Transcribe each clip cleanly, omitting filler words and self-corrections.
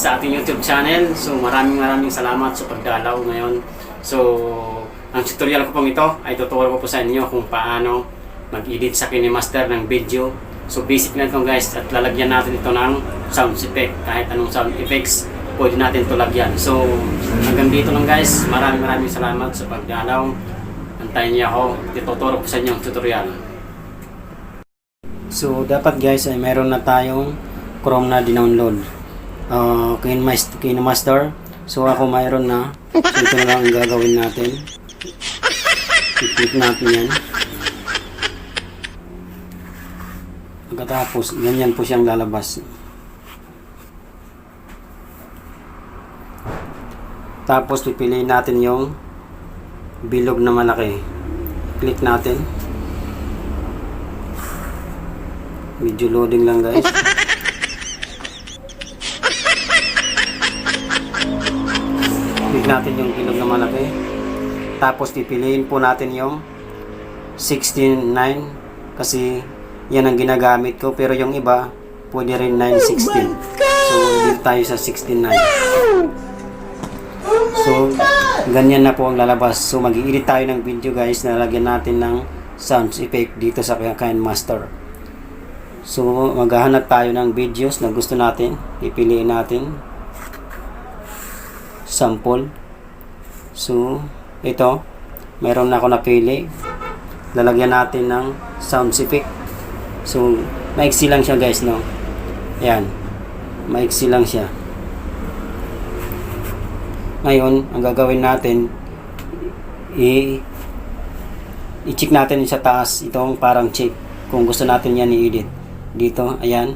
sa ating YouTube channel. So maraming salamat sa pagdalaw ngayon. So ang tutorial ko pong ito ay tuturo ko po sa inyo kung paano mag-edit sa KineMaster ng video. So basic na ito guys, at lalagyan natin ito ng sound effect. Kahit anong sound effects pwede natin ito lagyan. So hanggang dito lang guys, maraming salamat sa pagdalaw. Antayin niyo ako, ituturo ko sa inyo ang tutorial. So dapat guys ay meron na tayong Chrome na dinownload, KineMaster. So ako mayroon na. So ito na lang ang gagawin natin. I-click natin yan. Pagkatapos ganyan po siyang lalabas. Tapos pipiliin natin yung bilog na malaki. Click natin. Medyo loading lang guys. Click natin yung bilog na malaki. Tapos pipiliin po natin yung 16:9 kasi yan ang ginagamit ko, pero yung iba pwede rin 9:16. So dito tayo sa 16:9. So ganyan na po ang lalabas. So mag-i-edit tayo ng video guys, na lagyan natin ng sound effect dito sa KineMaster. So maghahanap tayo ng videos na gusto natin, pipiliin natin sample. So ito, meron na ako napili, lalagyan natin ng sound effect. So maiksi lang siya guys, no? Ayan, maiksi lang siya. Ngayon ang gagawin natin, i-check natin sa taas itong parang check kung gusto natin yan i-edit dito. Ayan,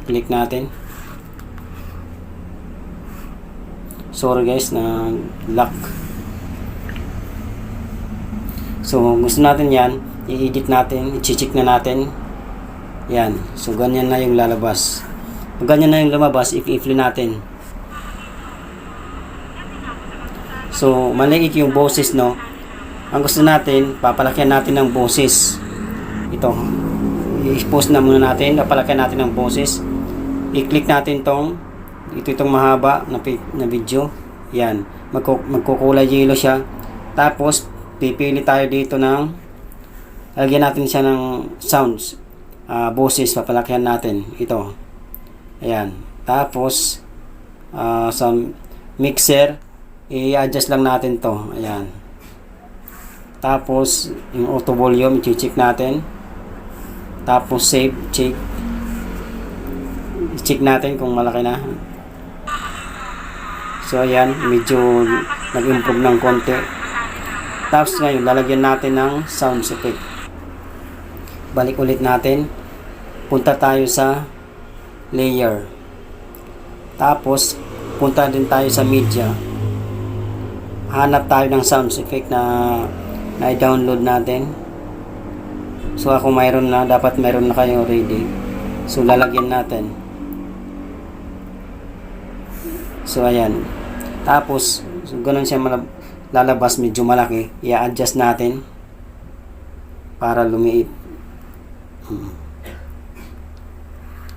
click natin. Sorry guys na lock. So gusto natin yan i-edit natin, i-check na natin. Yan, so ganyan na yung lalabas. Pag ganyan na yung lumabas, i-play natin. So maliit yung boses, no? Ang gusto natin, papalakyan natin ng boses. Ito, i-post na muna natin, papalakyan natin ng boses. I-click natin itong mahaba na video. Yan, magkukulay yellow siya. Tapos pipili tayo dito ng, lagyan natin siya ng sounds, boses, papalakyan natin ito. Ayan, tapos sa mixer, i-adjust lang natin to. Ayan, tapos yung auto volume, i-check natin. Tapos save, check natin kung malaki na. So ayan, medyo nag-improve ng konti. Tapos ngayon lalagyan natin ng sound effect. Balik ulit natin, punta tayo sa layer, tapos punta din tayo sa media, hanap tayo ng sound effect na i-download natin. So ako mayroon na, dapat mayroon na kayo ready. So lalagyan natin. So ayan, tapos so, ganun siya lalabas, medyo malaki. I-adjust natin para lumiit.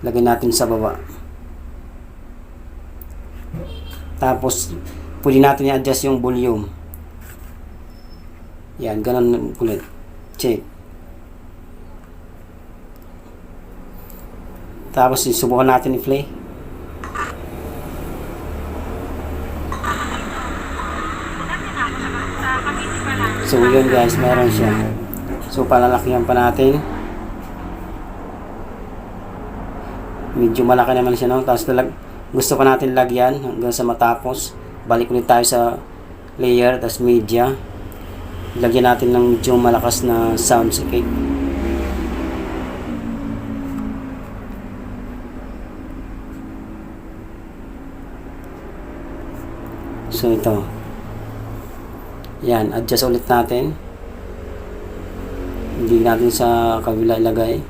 Lagyan natin sa baba. Tapos pwede natin i-adjust yung volume. Yan, ganun ulit. Check. Tapos subukan natin i-play. So yun guys, meron siya. So palalakihan pa natin. Medyo malaki naman siya, no? Tapos gusto pa natin lagyan hanggang sa matapos. Balik ulit tayo sa layer, tapos media. Lagyan natin ng medyo malakas na sound effect. So ito. Yan, adjust ulit natin. Hindi natin sa kabila ilagay.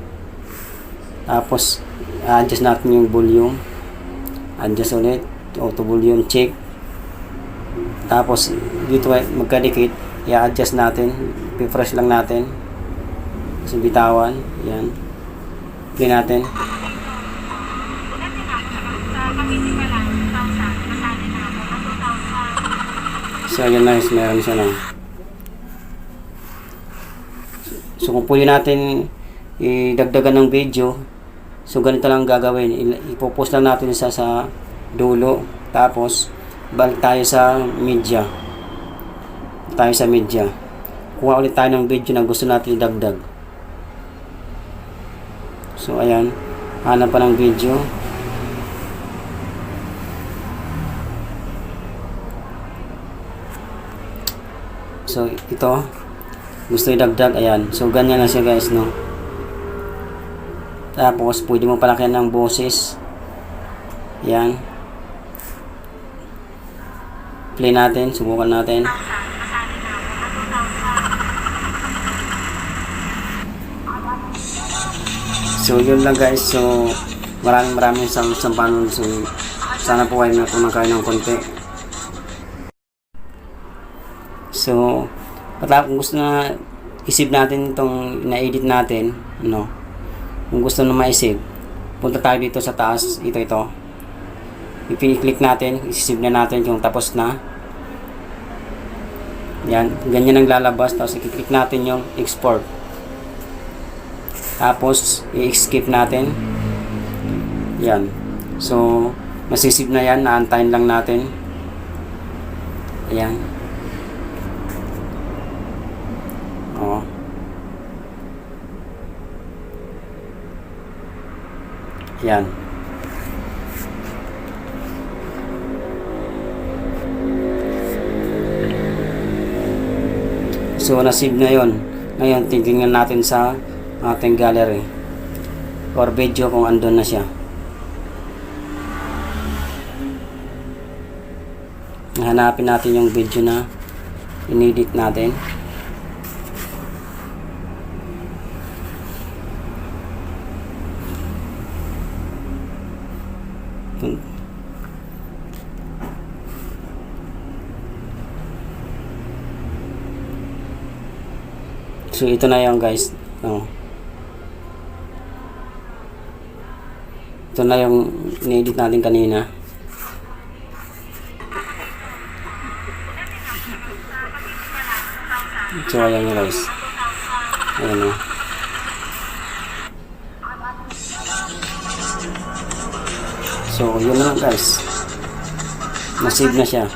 Tapos adjust natin yung volume. Adjust ulit, auto volume check. Tapos dito magkadikit, i-adjust natin, i-refresh lang natin. So bitawan, yan. Play natin. So ayan guys, meron siya lang. So kung pwede natin idagdagan ng video, so ganito lang gagawin. Ipopost lang natin isa sa dulo. Tapos balik tayo sa media. Kuha ulit tayo ng video na gusto natin idagdag. So ayan, hanap pa ng video. So ito gusto idagdag, ayan. So ganyan lang siya guys, no. Tapos pwede mo palakyan ng boses. Ayan. Play natin, subukan natin. So yun lang guys. So maraming sampanon. So sana po kayo kumakain ng konti. So kung gusto na isip natin itong na-edit natin, no? Kung gusto na ma-save, punta tayo dito sa taas, ito. I-click natin, isisave na natin yung tapos na. Yan, ganyan ang lalabas. Tapos i-click natin yung export. Tapos i-skip natin. Yan. So masisave na yan, naantayin lang natin. Ayan. Oh. Yan. So na-save na yon. Ngayon titingnan natin sa ating gallery or video kung andun na siya. Hanapin natin yung video na inedit natin. So ito na yung guys. Oh. Ito na yung in-edit natin kanina. So ayan yun guys. Ayan o. So yun na guys. Na-save na siya.